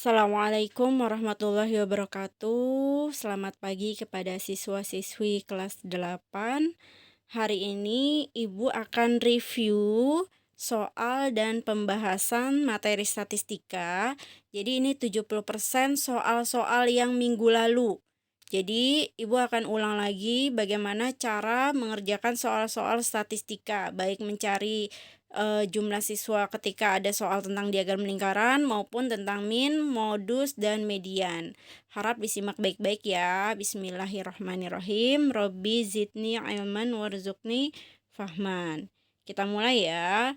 Assalamualaikum warahmatullahi wabarakatuh. Selamat pagi kepada siswa-siswi kelas 8. Hari ini Ibu akan review soal dan pembahasan materi statistika. Jadi ini 70% soal-soal yang minggu lalu. Jadi Ibu akan ulang lagi bagaimana cara mengerjakan soal-soal statistika, baik mencari jumlah siswa ketika ada soal tentang diagram lingkaran maupun tentang min, modus, dan median. Harap disimak baik-baik ya. Bismillahirrahmanirrahim. Robbi zidni ilman warzuqni fahman. Kita mulai ya.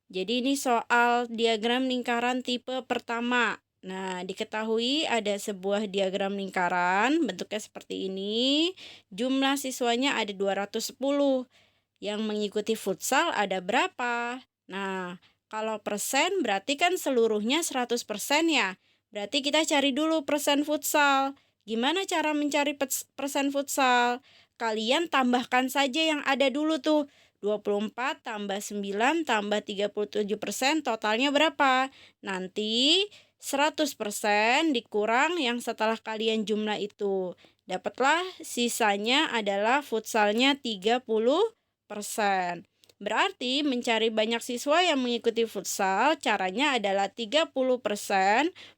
Jadi ini soal diagram lingkaran tipe pertama. Nah, diketahui ada sebuah diagram lingkaran, bentuknya seperti ini. Jumlah siswanya ada 210. Yang mengikuti futsal ada berapa? Nah, kalau persen berarti kan seluruhnya 100% ya. Berarti kita cari dulu persen futsal. Gimana cara mencari persen futsal? Kalian tambahkan saja yang ada dulu tuh. 24 tambah 9 tambah 37%, totalnya berapa? Nanti 100% dikurang yang setelah kalian jumlah itu. Dapatlah sisanya adalah futsalnya 30%. Berarti mencari banyak siswa yang mengikuti futsal, caranya adalah 30%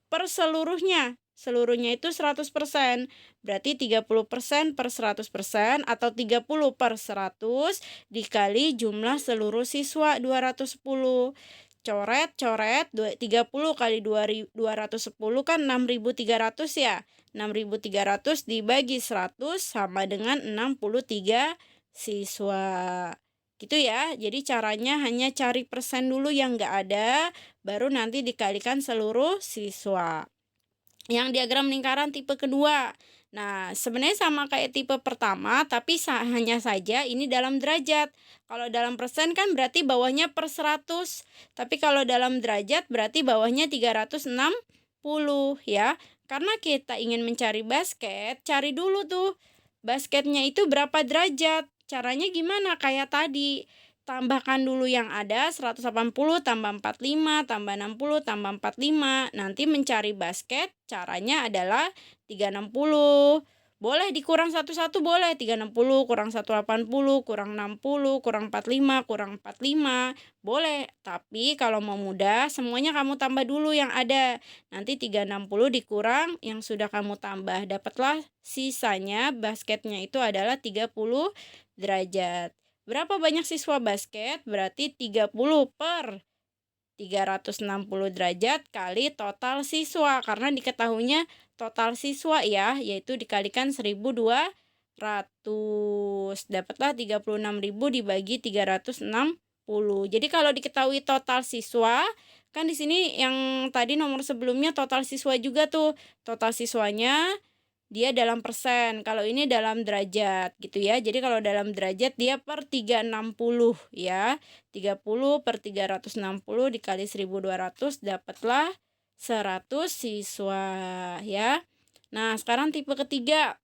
per seluruhnya. Seluruhnya itu 100%. Berarti 30% per 100% atau 30 per 100 dikali jumlah seluruh siswa 210. Coret, 30 kali 210 kan 6.300 ya. 6.300 dibagi 100 sama dengan 63 siswa. Gitu ya. Jadi caranya hanya cari persen dulu yang nggak ada, baru nanti dikalikan seluruh siswa. Yang diagram lingkaran tipe kedua. Nah, sebenarnya sama kayak tipe pertama, tapi hanya saja ini dalam derajat. Kalau dalam persen kan berarti bawahnya per 100. Tapi kalau dalam derajat berarti bawahnya 360 ya. Karena kita ingin mencari basket, cari dulu tuh basketnya itu berapa derajat. Caranya gimana? Kayak tadi. Tambahkan dulu yang ada 180 tambah 45 tambah 60 tambah 45. Nanti mencari basket caranya adalah 360. Boleh dikurang satu-satu, boleh 360 kurang 180 kurang 60 kurang 45 kurang 45. Boleh, tapi kalau mau mudah semuanya kamu tambah dulu yang ada. Nanti 360 dikurang yang sudah kamu tambah. Dapatlah sisanya basketnya itu adalah 30 derajat. Berapa banyak siswa basket? Berarti 30 per 360 derajat kali total siswa. Karena diketahuinya total siswa ya, yaitu dikalikan 1.200. Dapatlah 36.000 dibagi 360. Jadi kalau diketahui total siswa, kan di sini yang tadi nomor sebelumnya total siswa juga tuh. Total siswanya dia dalam persen, kalau ini dalam derajat gitu ya. Jadi kalau dalam derajat dia per 360 ya. 30 per 360 dikali 1.200 dapatlah 100 siswa ya. Nah, sekarang tipe ketiga.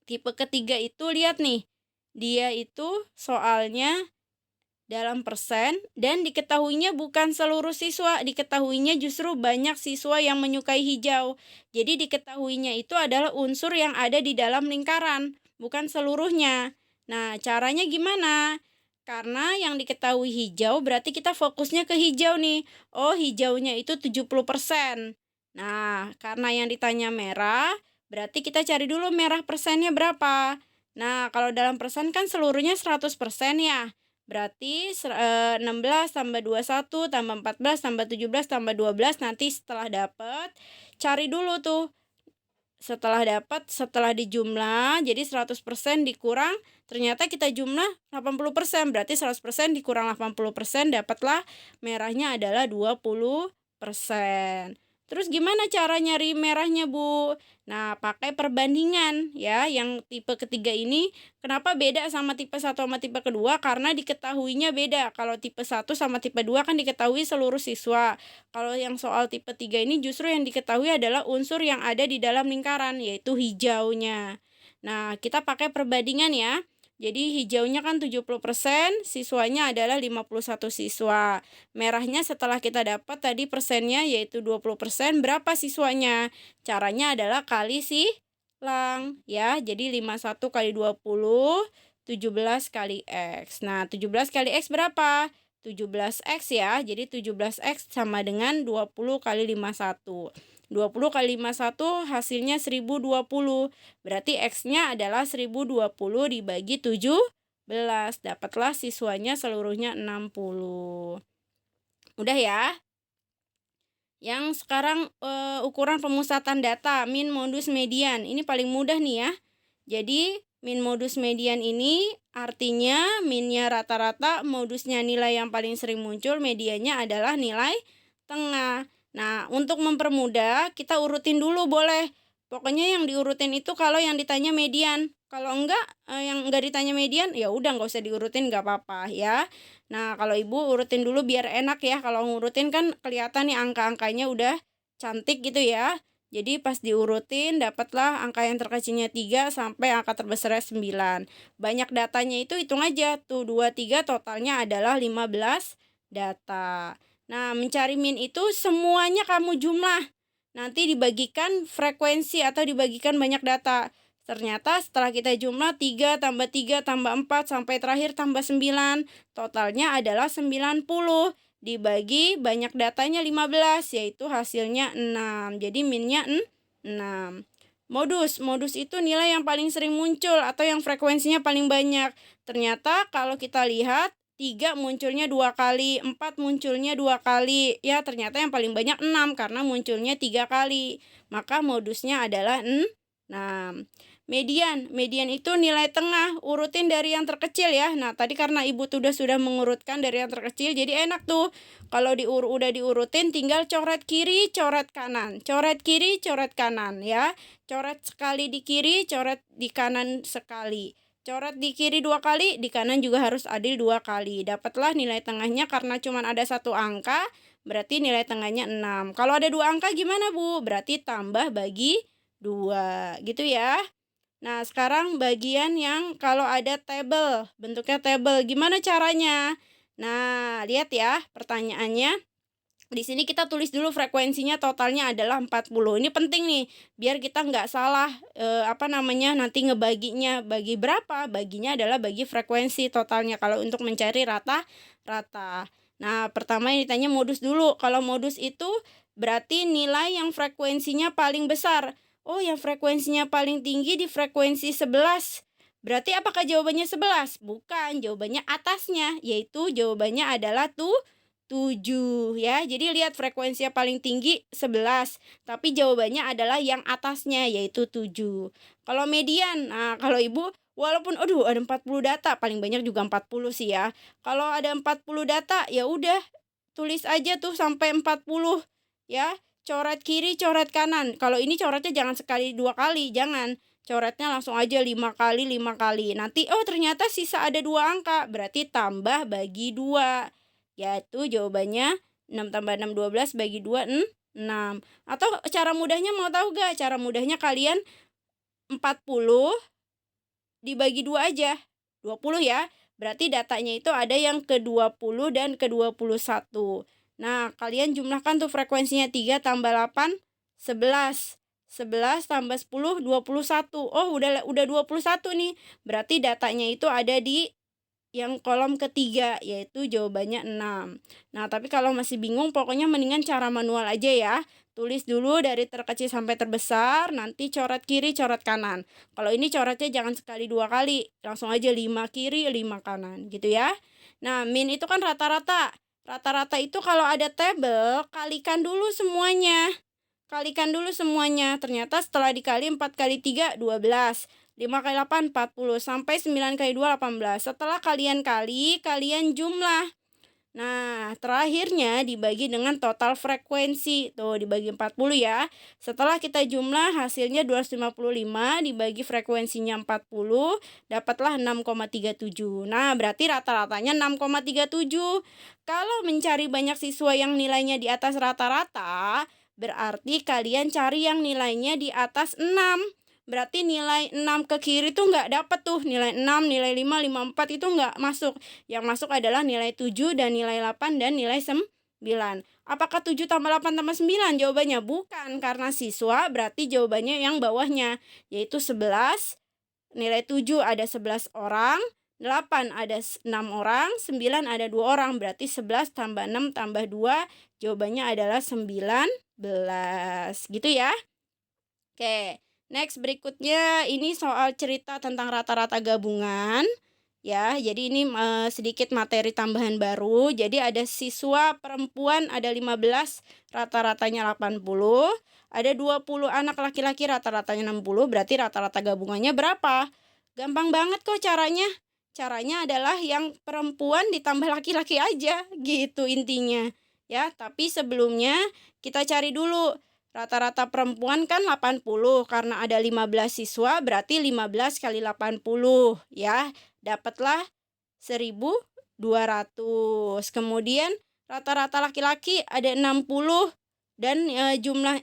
Tipe ketiga itu lihat nih. Dia itu soalnya dalam persen dan diketahuinya bukan seluruh siswa, diketahuinya justru banyak siswa yang menyukai hijau. Jadi diketahuinya itu adalah unsur yang ada di dalam lingkaran, bukan seluruhnya. Nah, caranya gimana? Karena yang diketahui hijau berarti kita fokusnya ke hijau nih. Oh, hijaunya itu 70%. Nah, karena yang ditanya merah, berarti kita cari dulu merah persennya berapa. Nah, kalau dalam persen kan seluruhnya 100% ya. Berarti 16 tambah 21 tambah 14 tambah 17 tambah 12. Nanti setelah dapat, cari dulu tuh. Setelah dijumlah, jadi 100% dikurang, ternyata kita jumlah 80%. Berarti 100% dikurang 80%, dapatlah merahnya adalah 20%. Terus gimana cara nyari merahnya, Bu? Nah, pakai perbandingan ya. Yang tipe ketiga ini kenapa beda sama tipe 1 sama tipe kedua? Karena diketahuinya beda. Kalau tipe 1 sama tipe 2 kan diketahui seluruh siswa. Kalau yang soal tipe 3 ini justru yang diketahui adalah unsur yang ada di dalam lingkaran, yaitu hijaunya. Nah, kita pakai perbandingan ya. Jadi hijaunya kan 70%, siswanya adalah 51 siswa. Merahnya setelah kita dapat tadi persennya yaitu 20%, berapa siswanya? Caranya adalah kali silang ya. Jadi 51 kali 20, 17 kali X. Nah, 17 kali X berapa? 17X ya. Jadi 17X sama dengan 20 kali 51. 20 kali 51 hasilnya 1020. Berarti X-nya adalah 1020 dibagi 17. Dapatlah siswanya seluruhnya 60. Udah ya? Yang sekarang ukuran pemusatan data, min, modus, median. Ini paling mudah nih ya. Jadi min, modus, median ini artinya minnya rata-rata, modusnya nilai yang paling sering muncul, mediannya adalah nilai tengah. Nah, untuk mempermudah kita urutin dulu boleh. Pokoknya yang diurutin itu kalau yang ditanya median. Kalau enggak, yang enggak ditanya median, ya udah nggak usah diurutin, nggak apa-apa ya. Nah, kalau ibu urutin dulu biar enak ya. Kalau ngurutin kan kelihatan nih angka-angkanya udah cantik gitu ya. Jadi pas diurutin dapatlah angka yang terkecilnya 3 sampai angka terbesarnya 9. Banyak datanya itu hitung aja. Tuh 2, 3 totalnya adalah 15 data. Nah, mencari min itu semuanya kamu jumlah. Nanti dibagikan frekuensi atau dibagikan banyak data. Ternyata setelah kita jumlah 3 tambah 3 tambah 4 sampai terakhir tambah 9. Totalnya adalah 90. Dibagi banyak datanya 15, yaitu hasilnya 6. Jadi minnya 6. Modus itu nilai yang paling sering muncul atau yang frekuensinya paling banyak. Ternyata kalau kita lihat 3 munculnya 2 kali, 4 munculnya 2 kali. Ya, ternyata yang paling banyak 6 karena munculnya 3 kali. Maka modusnya adalah 6. Median itu nilai tengah, urutin dari yang terkecil ya. Nah, tadi karena ibu sudah mengurutkan dari yang terkecil, jadi enak tuh. Kalau udah diurutin, tinggal coret kiri, coret kanan. Coret kiri, coret kanan ya. Coret sekali di kiri, coret di kanan sekali. Coret di kiri 2 kali, di kanan juga harus adil 2 kali. Dapatlah nilai tengahnya karena cuma ada 1 angka, berarti nilai tengahnya 6. Kalau ada 2 angka gimana, Bu? Berarti tambah bagi 2, gitu ya. Nah, sekarang bagian yang kalau ada tabel, bentuknya tabel, gimana caranya? Nah, lihat ya pertanyaannya. Di sini kita tulis dulu frekuensinya totalnya adalah 40. Ini penting nih, biar kita nggak salah nanti ngebaginya. Bagi berapa? Baginya adalah bagi frekuensi totalnya kalau untuk mencari rata-rata. Nah, pertama yang ditanya modus dulu. Kalau modus itu berarti nilai yang frekuensinya paling besar. Oh, yang frekuensinya paling tinggi di frekuensi 11. Berarti apakah jawabannya 11? Bukan, jawabannya atasnya, yaitu jawabannya adalah 7 ya. Jadi lihat frekuensinya paling tinggi 11, tapi jawabannya adalah yang atasnya yaitu 7. Kalau median, nah kalau ibu walaupun ada 40 data, paling banyak juga 40 sih ya. Kalau ada 40 data ya udah tulis aja tuh sampai 40 ya. Coret kiri, coret kanan. Kalau ini coretnya jangan sekali 2 kali, jangan. Coretnya langsung aja 5 kali, 5 kali. Nanti ternyata sisa ada 2 angka, berarti tambah bagi 2. Yaitu jawabannya 6 tambah 6 12 bagi 2 6. Atau cara mudahnya mau tahu gak? Cara mudahnya kalian 40 dibagi 2 aja. 20 ya. Berarti datanya itu ada yang ke-20 dan ke-21. Nah, kalian jumlahkan tuh frekuensinya 3 tambah 8 11. 11 tambah 10 21. Oh, udah 21 nih. Berarti datanya itu ada di yang kolom ketiga, yaitu jawabannya 6. Nah, tapi kalau masih bingung, pokoknya mendingan cara manual aja ya. Tulis dulu dari terkecil sampai terbesar, nanti coret kiri, coret kanan. Kalau ini coretnya jangan sekali 2 kali, langsung aja 5 kiri, 5 kanan, gitu ya. Nah, min itu kan rata-rata. Rata-rata itu kalau ada tabel, kalikan dulu semuanya. Kalikan dulu semuanya. Ternyata setelah dikali 4 kali 3, 12. 5 kali 8, 40. Sampai 9 kali 2, 18. Setelah kalian kali, kalian jumlah. Nah, terakhirnya dibagi dengan total frekuensi. Tuh, dibagi 40 ya. Setelah kita jumlah, hasilnya 255 dibagi frekuensinya 40, dapatlah 6,37. Nah, berarti rata-ratanya 6,37. Kalau mencari banyak siswa yang nilainya di atas rata-rata, berarti kalian cari yang nilainya di atas 6. berarti nilai 6 ke kiri tuh nggak dapet tuh, nilai 6, nilai 5, 4 itu nggak masuk. Yang masuk adalah nilai 7 dan nilai 8 dan nilai 9. Apakah 7 tambah 8 tambah 9? Jawabannya bukan, karena siswa berarti jawabannya yang bawahnya, yaitu 11. Nilai 7 ada 11 orang, 8 ada 6 orang, 9 ada 2 orang. Berarti 11 tambah 6 tambah 2, jawabannya adalah 19. Gitu ya. Oke, next berikutnya ini soal cerita tentang rata-rata gabungan. Ya, jadi ini sedikit materi tambahan baru. Jadi ada siswa perempuan ada 15, rata-ratanya 80. Ada 20 anak laki-laki, rata-ratanya 60, berarti rata-rata gabungannya berapa? Gampang banget kok caranya. Caranya adalah yang perempuan ditambah laki-laki aja, gitu intinya. Ya, tapi sebelumnya kita cari dulu. Rata-rata perempuan kan 80, karena ada 15 siswa, berarti 15 kali 80, ya. Dapatlah 1.200. Kemudian rata-rata laki-laki ada 60 dan jumlah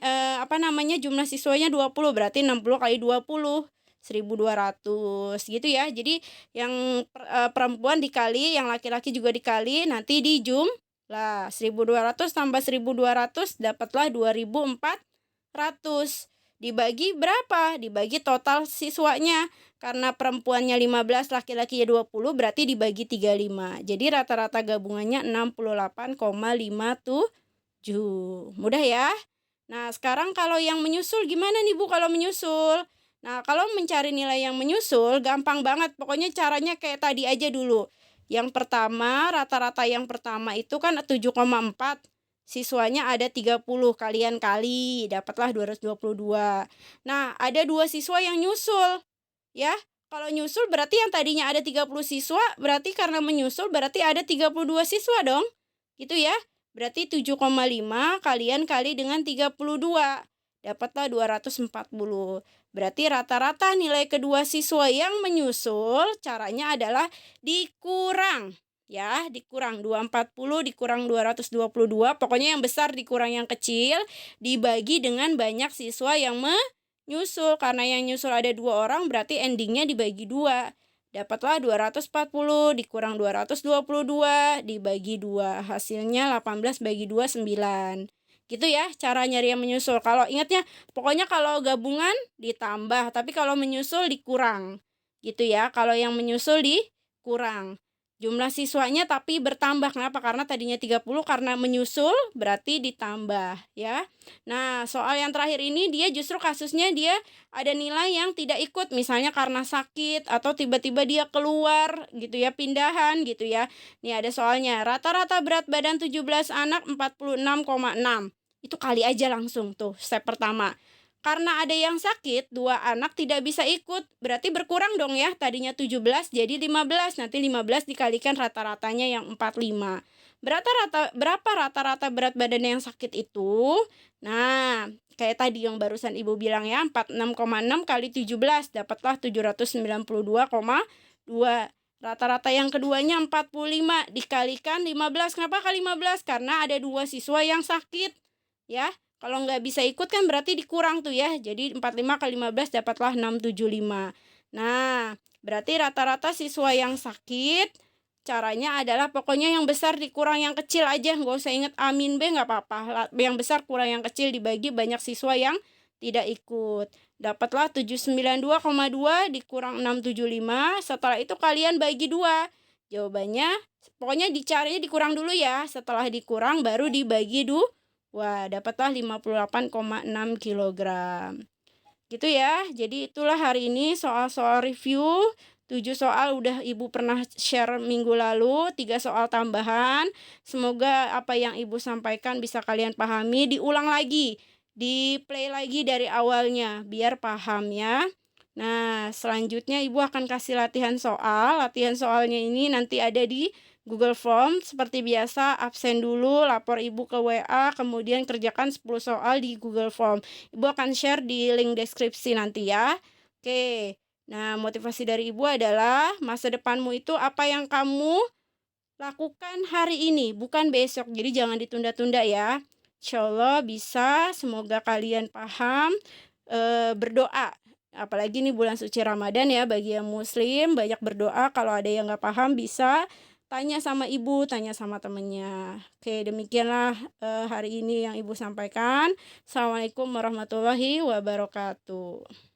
siswanya 20, berarti 60 kali 20, 1.200 gitu ya. Jadi yang perempuan dikali, yang laki-laki juga dikali, nanti dijumlah 1.200 tambah 1.200 dapatlah 2.400. Dibagi berapa? Dibagi total siswanya. Karena perempuannya 15, laki-lakinya 20, berarti dibagi 35. Jadi rata-rata gabungannya 68,57. Mudah ya? Nah, sekarang kalau yang menyusul gimana nih Bu kalau menyusul? Nah, kalau mencari nilai yang menyusul gampang banget. Pokoknya caranya kayak tadi aja dulu. Yang pertama, rata-rata yang pertama itu kan 7,4. Siswanya ada 30, kalian kali, dapatlah 222. Nah, ada 2 siswa yang nyusul. Ya, kalau nyusul berarti yang tadinya ada 30 siswa, berarti karena menyusul berarti ada 32 siswa dong. Gitu ya. Berarti 7,5 kalian kali dengan 32. Dapatlah 240. Berarti rata-rata nilai kedua siswa yang menyusul caranya adalah dikurang. Ya, dikurang 240 dikurang 222. Pokoknya yang besar dikurang yang kecil, dibagi dengan banyak siswa yang nyusul. Karena yang nyusul ada 2 orang, berarti endingnya dibagi 2. Dapatlah 240 dikurang 222 dibagi 2. Hasilnya 18 bagi 2, 9. Gitu ya cara nyari yang menyusul. Kalau ingatnya, pokoknya kalau gabungan ditambah, tapi kalau menyusul dikurang. Gitu ya, kalau yang menyusul dikurang. Jumlah siswanya tapi bertambah. Kenapa? Karena tadinya 30, karena menyusul berarti ditambah ya. Nah, soal yang terakhir ini dia justru kasusnya dia ada nilai yang tidak ikut, misalnya karena sakit atau tiba-tiba dia keluar gitu ya, pindahan gitu ya. Nih ada soalnya, rata-rata berat badan 17 anak 46,6. Itu kali aja langsung tuh step pertama. Karena ada yang sakit, 2 anak tidak bisa ikut, berarti berkurang dong ya. Tadinya 17 jadi 15, nanti 15 dikalikan rata-ratanya yang 45. Berapa rata-rata berat badan yang sakit itu? Nah, kayak tadi yang barusan Ibu bilang ya, 46,6 kali 17 dapatlah 792,2. Rata-rata yang keduanya 45 dikalikan 15. Kenapa kali 15? Karena ada 2 siswa yang sakit. Ya, kalau nggak bisa ikut kan berarti dikurang tuh ya. Jadi 45 kali 15 dapatlah 675. Nah, berarti rata-rata siswa yang sakit caranya adalah pokoknya yang besar dikurang yang kecil aja, nggak usah inget A min B, nggak apa-apa. Yang besar kurang yang kecil dibagi banyak siswa yang tidak ikut. Dapatlah 792,2 dikurang 675. Setelah itu kalian bagi 2. Jawabannya pokoknya dicarinya dikurang dulu ya. Setelah dikurang baru dibagi 2. Wah, dapatlah 58,6 kilogram. Gitu ya. Jadi itulah hari ini soal-soal review. 7 soal udah Ibu pernah share minggu lalu, 3 soal tambahan. Semoga apa yang Ibu sampaikan bisa kalian pahami. Diulang lagi, di-play lagi dari awalnya biar paham ya. Nah, selanjutnya Ibu akan kasih latihan soal. Latihan soalnya ini nanti ada di Google Form. Seperti biasa, absen dulu, lapor Ibu ke WA, kemudian kerjakan 10 soal di Google Form. Ibu akan share di link deskripsi nanti ya. Oke. Nah, motivasi dari Ibu adalah masa depanmu itu apa yang kamu lakukan hari ini, bukan besok. Jadi jangan ditunda-tunda ya. Insya Allah bisa, semoga kalian paham. Berdoa Apalagi nih bulan suci Ramadan ya, bagi yang muslim banyak berdoa, kalau ada yang nggak paham bisa tanya sama ibu, tanya sama temennya. Oke, demikianlah, hari ini yang ibu sampaikan. Assalamualaikum warahmatullahi wabarakatuh.